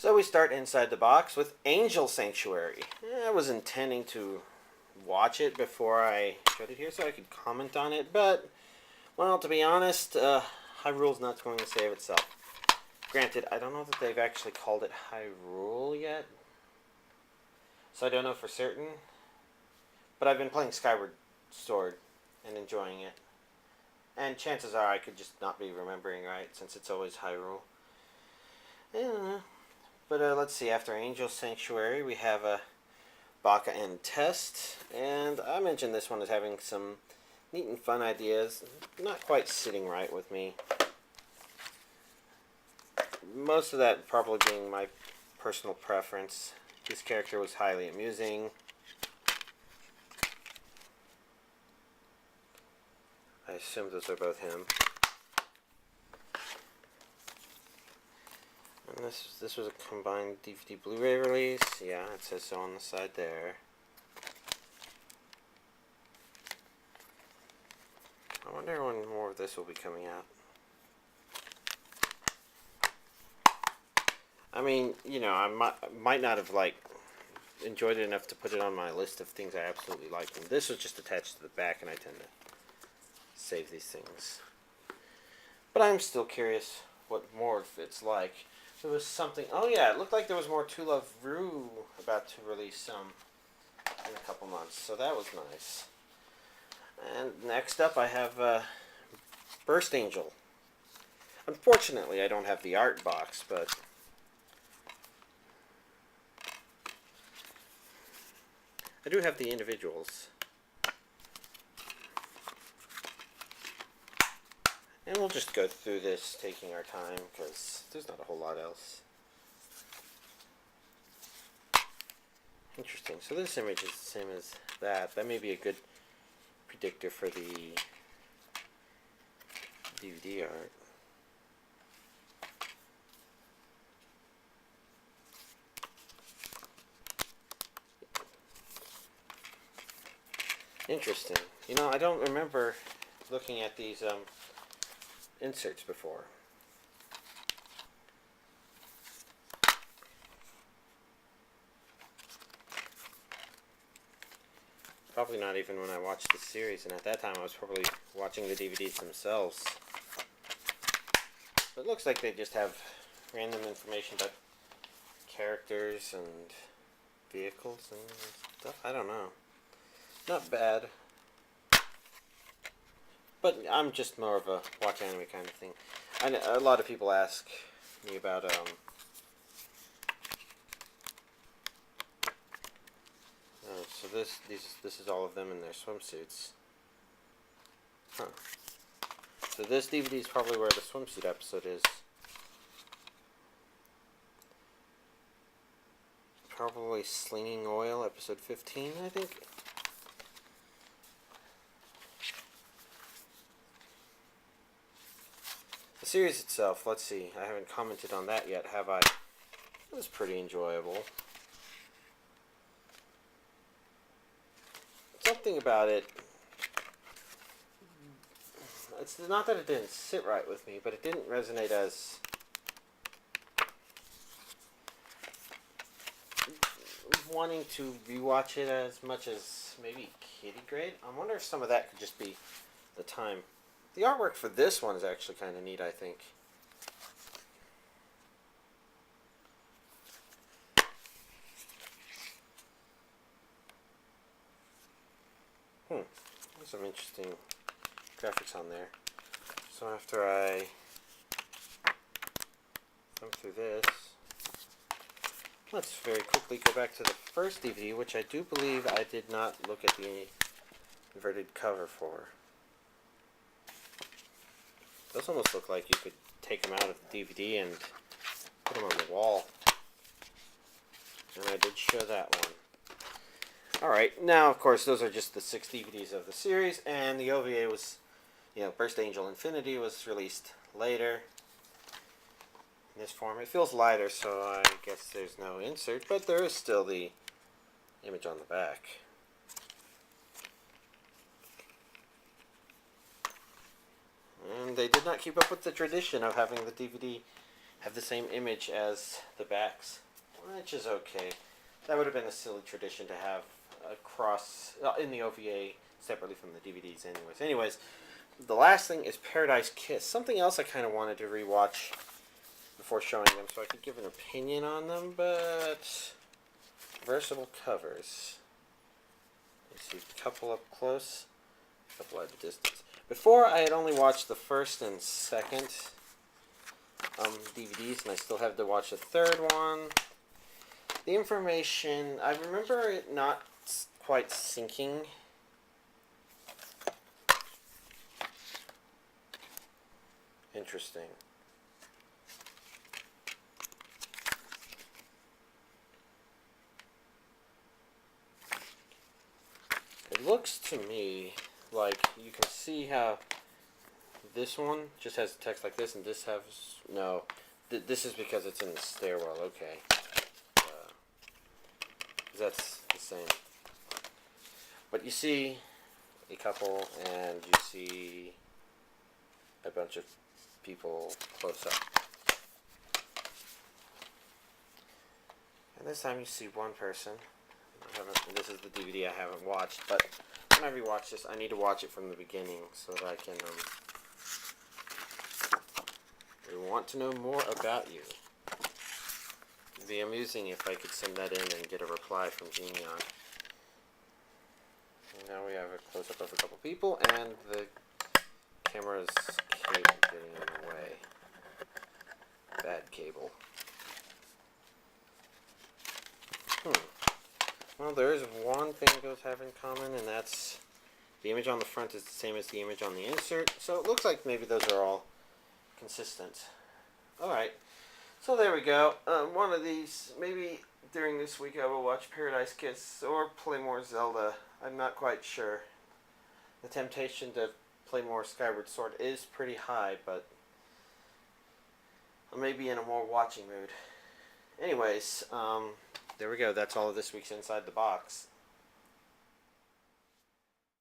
So we start inside the box with Angel Sanctuary. I was intending to watch it before I showed it here so I could comment on it, but, well, to be honest, Hyrule's not going to save itself. Granted, I don't know that they've actually called it Hyrule yet, so I don't know for certain, but I've been playing Skyward Sword and enjoying it. And chances are I could just not be remembering right, since it's always Hyrule. Yeah. But let's see, after Angel Sanctuary, we have Baka and Test. And I mentioned this one as having some neat and fun ideas, not quite sitting right with me. Most of that probably being my personal preference. This character was highly amusing. I assume those are both him. And this was a combined DVD Blu-ray release. Yeah, it says so on the side there. I wonder when more of this will be coming out. I mean, you know, I might not have enjoyed it enough to put it on my list of things I absolutely liked. And this was just attached to the back, and I tend to save these things. But I'm still curious what more of it's like. There was something. Oh yeah, it looked like there was more To Love Ru about to release in a couple months, so that was nice. And next up, I have Burst Angel. Unfortunately, I don't have the art box, but I do have the individuals. And we'll just go through this, taking our time, because there's not a whole lot else. Interesting. So this image is the same as that. That may be a good predictor for the DVD art. Interesting. You know, I don't remember looking at these inserts before. Probably not even when I watched the series, and at that time I was probably watching the DVDs themselves. But it looks like they just have random information about characters and vehicles and stuff. I don't know. Not bad. But I'm just more of a watch anime kind of thing. I know a lot of people ask me about so this is all of them in their swimsuits. Huh. So this DVD is probably where the swimsuit episode is. Probably Slinging Oil, episode 15, I think. The series itself, let's see, I haven't commented on that yet, have I? It was pretty enjoyable. Something about it, it's not that it didn't sit right with me, but it didn't resonate as wanting to rewatch it as much as maybe Kitty Grade. I wonder if some of that could just be the time. The artwork for this one is actually kind of neat, I think. There's some interesting graphics on there. So after I thumb through this, let's very quickly go back to the first DVD, which I do believe I did not look at the inverted cover for. Those almost look like you could take them out of the DVD and put them on the wall. And I did show that one. Alright, now of course those are just the 6 DVDs of the series, and the OVA was, Burst Angel Infinity was released later in this form. It feels lighter, so I guess there's no insert, but there is still the image on the back. And they did not keep up with the tradition of having the DVD have the same image as the backs, which is okay. That would have been a silly tradition to have across in the OVA separately from the DVDs anyways. The last thing is Paradise Kiss. Something else I kind of wanted to rewatch before showing them so I could give an opinion on them, but versatile covers. Let's see, a couple up close, a couple at a distance. Before, I had only watched the first and second DVDs, and I still have to watch the third one. The information, I remember it not quite syncing. Interesting. It looks to me like you can see how this one just has text like this, and this has no. This is because it's in the stairwell. Okay, that's the same. But you see a couple, and you see a bunch of people close up. And this time you see one person. This is the DVD I haven't watched, but when I rewatch this, I need to watch it from the beginning so that I can want to know more about you. It'd be amusing if I could send that in and get a reply from Genion. Now we have a close-up of a couple people, and the camera's cable getting in the way. Bad cable. Well, there is one thing those have in common, and that's the image on the front is the same as the image on the insert, so it looks like maybe those are all consistent. Alright, so there we go. One of these, maybe during this week I will watch Paradise Kiss or play more Zelda. I'm not quite sure. The temptation to play more Skyward Sword is pretty high, but I may be in a more watching mood. Anyways, there we go. That's all of this week's Inside the Box.